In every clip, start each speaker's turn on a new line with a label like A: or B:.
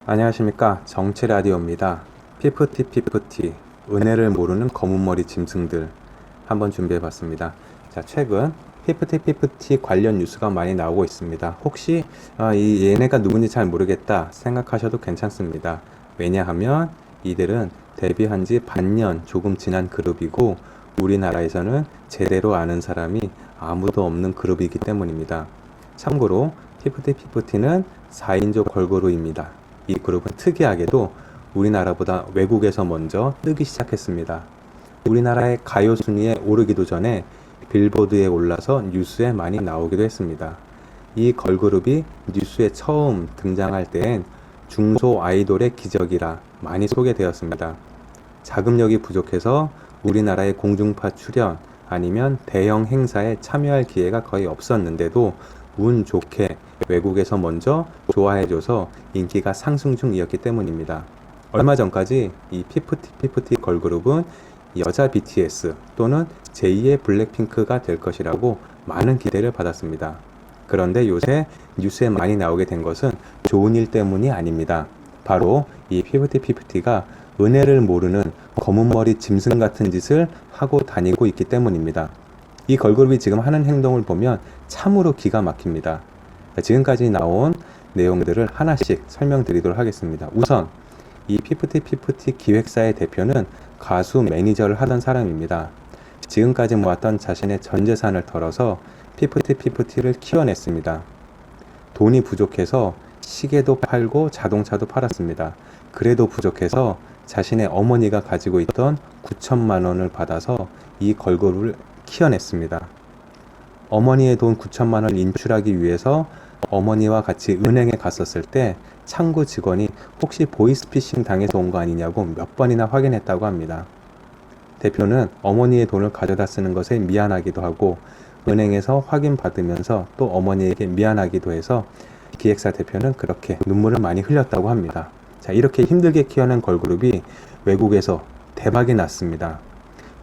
A: 안녕하십니까, 정치라디오입니다. 피프티 은혜를 모르는 검은머리 짐승들 한번 준비해봤습니다. 자, 최근 피프티 관련 뉴스가 많이 나오고 있습니다. 혹시 얘네가 누군지 잘 모르겠다 생각하셔도 괜찮습니다. 왜냐하면 이들은 데뷔한 지 반년 조금 지난 그룹이고 우리나라에서는 제대로 아는 사람이 아무도 없는 그룹이기 때문입니다. 참고로 피프티는 4인조 걸그룹입니다. 이 그룹은 특이하게도 우리나라보다 외국에서 먼저 뜨기 시작했습니다. 우리나라의 가요 순위에 오르기도 전에 빌보드에 올라서 뉴스에 많이 나오기도 했습니다. 이 걸그룹이 뉴스에 처음 등장할 때엔 중소 아이돌의 기적이라 많이 소개되었습니다. 자금력이 부족해서 우리나라의 공중파 출연 아니면 대형 행사에 참여할 기회가 거의 없었는데도 운 좋게 외국에서 먼저 좋아해줘서 인기가 상승 중이었기 때문입니다. 얼마 전까지 이 피프티 걸그룹은 여자 BTS 또는 제2의 블랙핑크가 될 것이라고 많은 기대를 받았습니다. 그런데 요새 뉴스에 많이 나오게 된 것은 좋은 일 때문이 아닙니다. 바로 이 피프티가 은혜를 모르는 검은머리 짐승 같은 짓을 하고 다니고 있기 때문입니다. 이 걸그룹이 지금 하는 행동을 보면 참으로 기가 막힙니다. 지금까지 나온 내용들을 하나씩 설명드리도록 하겠습니다. 우선 이 피프티 기획사의 대표는 가수 매니저를 하던 사람입니다. 지금까지 모았던 자신의 전 재산을 털어서 피프티를 키워냈습니다. 돈이 부족해서 시계도 팔고 자동차도 팔았습니다. 그래도 부족해서 자신의 어머니가 가지고 있던 9천만 원을 받아서 이 걸그룹을 키워냈습니다. 어머니의 돈 9천만 원을 인출하기 위해서 어머니와 같이 은행에 갔었을 때 창구 직원이 혹시 보이스피싱 당해서 온 거 아니냐고 몇 번이나 확인했다고 합니다. 대표는 어머니의 돈을 가져다 쓰는 것에 미안하기도 하고 은행에서 확인받으면서 또 어머니에게 미안하기도 해서 기획사 대표는 그렇게 눈물을 많이 흘렸다고 합니다. 자, 이렇게 힘들게 키워낸 걸그룹이 외국에서 대박이 났습니다.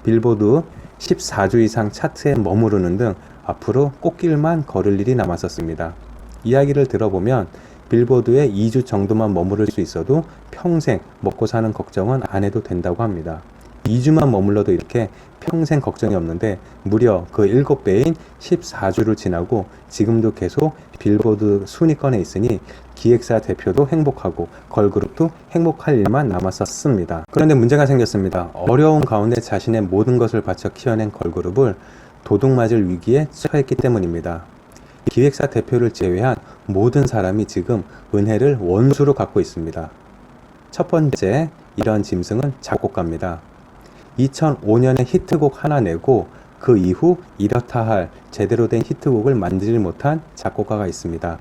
A: 빌보드 14주 이상 차트에 머무르는 등 앞으로 꽃길만 걸을 일이 남았었습니다. 이야기를 들어보면 빌보드에 2주 정도만 머무를 수 있어도 평생 먹고 사는 걱정은 안 해도 된다고 합니다. 2주만 머물러도 이렇게 평생 걱정이 없는데 무려 그 7배인 14주를 지나고 지금도 계속 빌보드 순위권에 있으니 기획사 대표도 행복하고 걸그룹도 행복할 일만 남았었습니다. 그런데 문제가 생겼습니다. 어려운 가운데 자신의 모든 것을 바쳐 키워낸 걸그룹을 도둑맞을 위기에 처했기 때문입니다. 기획사 대표를 제외한 모든 사람이 지금 은혜를 원수로 갖고 있습니다. 첫 번째 이런 짐승은 작곡가입니다. 2005년에 히트곡 하나 내고 그 이후 이렇다 할 제대로 된 히트곡을 만들지 못한 작곡가가 있습니다.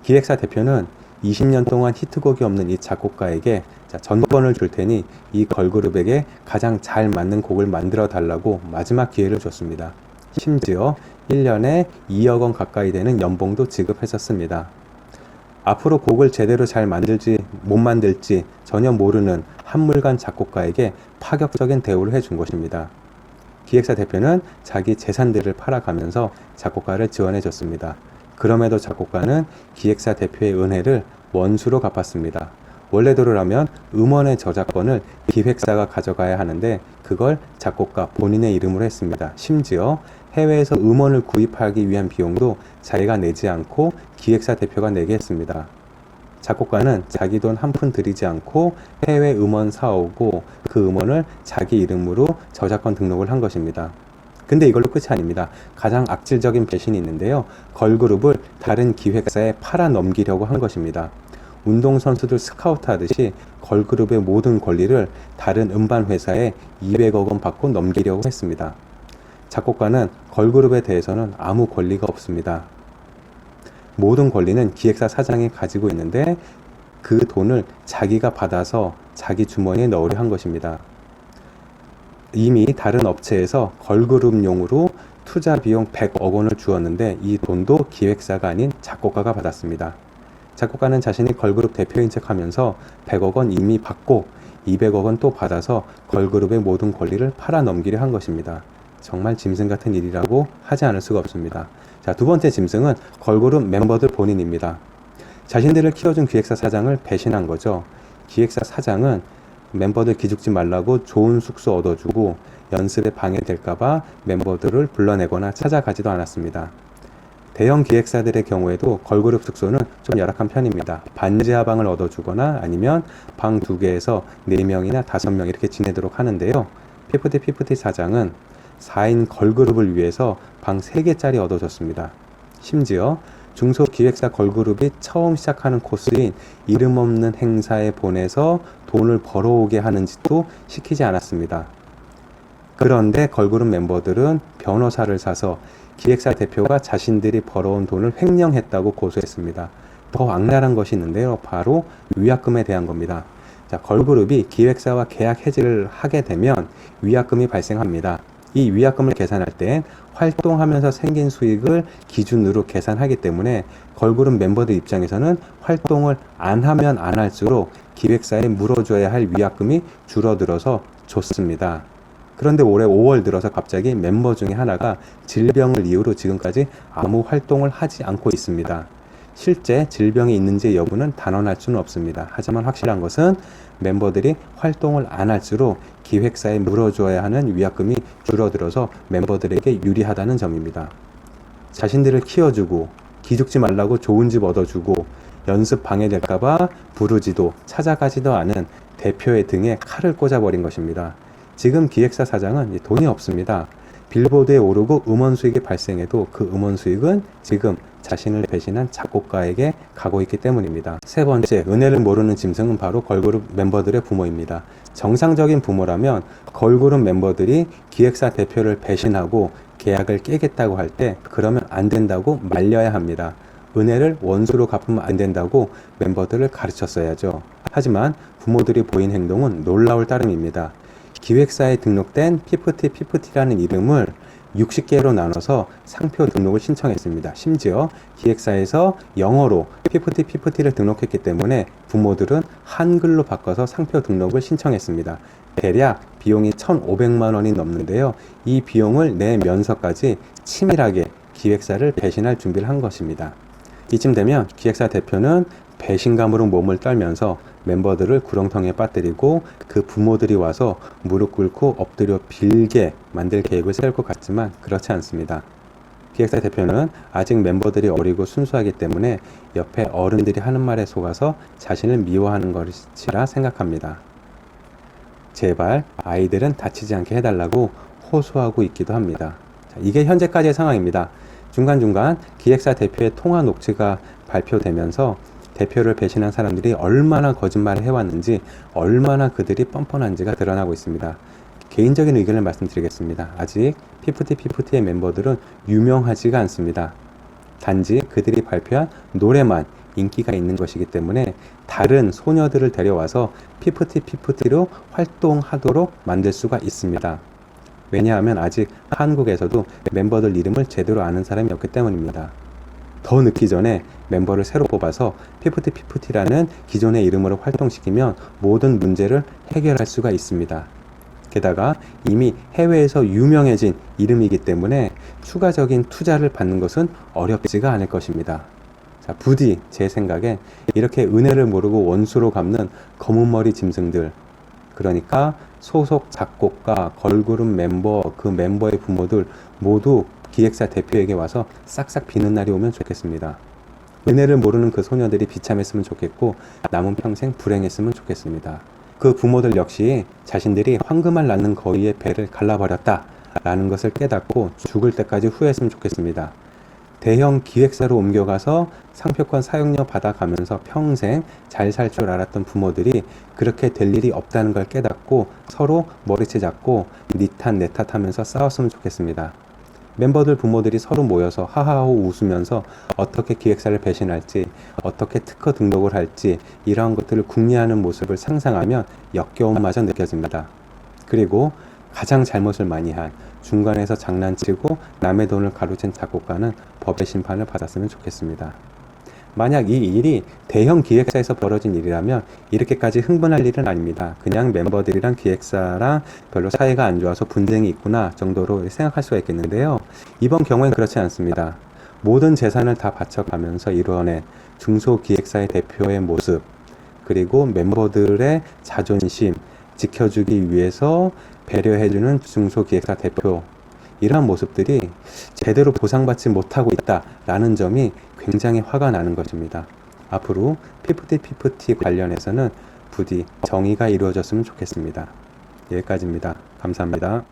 A: 기획사 대표는 20년 동안 히트곡이 없는 이 작곡가에게 전권을 줄 테니 이 걸그룹에게 가장 잘 맞는 곡을 만들어 달라고 마지막 기회를 줬습니다. 심지어 1년에 2억 원 가까이 되는 연봉도 지급했었습니다. 앞으로 곡을 제대로 잘 만들지 못 만들지 전혀 모르는 한물간 작곡가에게 파격적인 대우를 해준 것입니다. 기획사 대표는 자기 재산들을 팔아가면서 작곡가를 지원해줬습니다. 그럼에도 작곡가는 기획사 대표의 은혜를 원수로 갚았습니다. 원래대로라면 음원의 저작권을 기획사가 가져가야 하는데 그걸 작곡가 본인의 이름으로 했습니다. 심지어 해외에서 음원을 구입하기 위한 비용도 자기가 내지 않고 기획사 대표가 내게 했습니다. 작곡가는 자기 돈 한 푼 들이지 않고 해외 음원 사오고 그 음원을 자기 이름으로 저작권 등록을 한 것입니다. 근데 이걸로 끝이 아닙니다. 가장 악질적인 배신이 있는데요. 걸그룹을 다른 기획사에 팔아 넘기려고 한 것입니다. 운동선수들 스카우트 하듯이 걸그룹의 모든 권리를 다른 음반 회사에 200억 원 받고 넘기려고 했습니다. 작곡가는 걸그룹에 대해서는 아무 권리가 없습니다. 모든 권리는 기획사 사장이 가지고 있는데 그 돈을 자기가 받아서 자기 주머니에 넣으려 한 것입니다. 이미 다른 업체에서 걸그룹용으로 투자 비용 100억 원을 주었는데 이 돈도 기획사가 아닌 작곡가가 받았습니다. 작곡가는 자신이 걸그룹 대표인 척 하면서 100억 원 이미 받고 200억 원 또 받아서 걸그룹의 모든 권리를 팔아 넘기려 한 것입니다. 정말 짐승 같은 일이라고 하지 않을 수가 없습니다. 자, 두 번째 짐승은 걸그룹 멤버들 본인입니다. 자신들을 키워준 기획사 사장을 배신한 거죠. 기획사 사장은 멤버들 기죽지 말라고 좋은 숙소 얻어주고 연습에 방해될까봐 멤버들을 불러내거나 찾아가지도 않았습니다. 대형 기획사들의 경우에도 걸그룹 숙소는 좀 열악한 편입니다. 반지하 방을 얻어주거나 아니면 방 2개에서 4명이나 5명 이렇게 지내도록 하는데요. 피프티 사장은 4인 걸그룹을 위해서 방 3개짜리 얻어줬습니다. 심지어 중소기획사 걸그룹이 처음 시작하는 코스인 이름 없는 행사에 보내서 돈을 벌어오게 하는 짓도 시키지 않았습니다. 그런데 걸그룹 멤버들은 변호사를 사서 기획사 대표가 자신들이 벌어온 돈을 횡령했다고 고소했습니다. 더 악랄한 것이 있는데요. 바로 위약금에 대한 겁니다. 자, 걸그룹이 기획사와 계약 해지를 하게 되면 위약금이 발생합니다. 이 위약금을 계산할 땐 활동하면서 생긴 수익을 기준으로 계산하기 때문에 걸그룹 멤버들 입장에서는 활동을 안 하면 안 할수록 기획사에 물어줘야 할 위약금이 줄어들어서 좋습니다. 그런데 올해 5월 들어서 갑자기 멤버 중에 하나가 질병을 이유로 지금까지 아무 활동을 하지 않고 있습니다. 실제 질병이 있는지 여부는 단언할 수는 없습니다. 하지만 확실한 것은 멤버들이 활동을 안 할수록 기획사에 물어줘야 하는 위약금이 줄어들어서 멤버들에게 유리하다는 점입니다. 자신들을 키워주고 기죽지 말라고 좋은 집 얻어주고 연습 방해될까봐 부르지도 찾아가지도 않은 대표의 등에 칼을 꽂아버린 것입니다. 지금 기획사 사장은 돈이 없습니다. 빌보드에 오르고 음원 수익이 발생해도 그 음원 수익은 지금 자신을 배신한 작곡가에게 가고 있기 때문입니다. 세 번째, 은혜를 모르는 짐승은 바로 걸그룹 멤버들의 부모입니다. 정상적인 부모라면 걸그룹 멤버들이 기획사 대표를 배신하고 계약을 깨겠다고 할 때 그러면 안 된다고 말려야 합니다. 은혜를 원수로 갚으면 안 된다고 멤버들을 가르쳤어야죠. 하지만 부모들이 보인 행동은 놀라울 따름입니다. 기획사에 등록된 피프티라는 이름을 60개로 나눠서 상표 등록을 신청했습니다. 심지어 기획사에서 영어로 피프티를 등록했기 때문에 부모들은 한글로 바꿔서 상표 등록을 신청했습니다. 대략 비용이 1,500만 원이 넘는데요. 이 비용을 내면서까지 치밀하게 기획사를 배신할 준비를 한 것입니다. 이쯤 되면 기획사 대표는 배신감으로 몸을 떨면서 멤버들을 구렁텅이에 빠뜨리고 그 부모들이 와서 무릎 꿇고 엎드려 빌게 만들 계획을 세울 것 같지만 그렇지 않습니다. 기획사 대표는 아직 멤버들이 어리고 순수하기 때문에 옆에 어른들이 하는 말에 속아서 자신을 미워하는 것이라 생각합니다. 제발 아이들은 다치지 않게 해달라고 호소하고 있기도 합니다. 자, 이게 현재까지의 상황입니다. 중간중간 기획사 대표의 통화 녹취가 발표되면서 대표를 배신한 사람들이 얼마나 거짓말을 해왔는지, 얼마나 그들이 뻔뻔한지가 드러나고 있습니다. 개인적인 의견을 말씀드리겠습니다. 아직 피프티의 멤버들은 유명하지가 않습니다. 단지 그들이 발표한 노래만 인기가 있는 것이기 때문에 다른 소녀들을 데려와서 피프티로 활동하도록 만들 수가 있습니다. 왜냐하면 아직 한국에서도 멤버들 이름을 제대로 아는 사람이 없기 때문입니다. 더 늦기 전에 멤버를 새로 뽑아서 피프티라는 기존의 이름으로 활동시키면 모든 문제를 해결할 수가 있습니다. 게다가 이미 해외에서 유명해진 이름이기 때문에 추가적인 투자를 받는 것은 어렵지가 않을 것입니다. 자, 부디 제 생각엔 이렇게 은혜를 모르고 원수로 갚는 검은머리 짐승들, 그러니까 소속 작곡가, 걸그룹 멤버, 그 멤버의 부모들 모두 기획사 대표에게 와서 싹싹 비는 날이 오면 좋겠습니다. 은혜를 모르는 그 소녀들이 비참했으면 좋겠고 남은 평생 불행했으면 좋겠습니다. 그 부모들 역시 자신들이 황금알 낳는 거위의 배를 갈라버렸다 라는 것을 깨닫고 죽을 때까지 후회했으면 좋겠습니다. 대형 기획사로 옮겨가서 상표권 사용료 받아가면서 평생 잘 살 줄 알았던 부모들이 그렇게 될 일이 없다는 걸 깨닫고 서로 머리채 잡고 니 탓 내 탓 하면서 싸웠으면 좋겠습니다. 멤버들 부모들이 서로 모여서 하하호 웃으면서 어떻게 기획사를 배신할지, 어떻게 특허 등록을 할지 이러한 것들을 궁리하는 모습을 상상하면 역겨움마저 느껴집니다. 그리고 가장 잘못을 많이 한 중간에서 장난치고 남의 돈을 가로챈 작곡가는 법의 심판을 받았으면 좋겠습니다. 만약 이 일이 대형 기획사에서 벌어진 일이라면 이렇게까지 흥분할 일은 아닙니다. 그냥 멤버들이랑 기획사랑 별로 사이가 안 좋아서 분쟁이 있구나 정도로 생각할 수가 있겠는데요. 이번 경우엔 그렇지 않습니다. 모든 재산을 다 바쳐가면서 이뤄낸 중소기획사의 대표의 모습, 그리고 멤버들의 자존심 지켜주기 위해서 배려해주는 중소기획사 대표, 이러한 모습들이 제대로 보상받지 못하고 있다라는 점이 굉장히 화가 나는 것입니다. 앞으로 피프티 관련해서는 부디 정의가 이루어졌으면 좋겠습니다. 여기까지입니다. 감사합니다.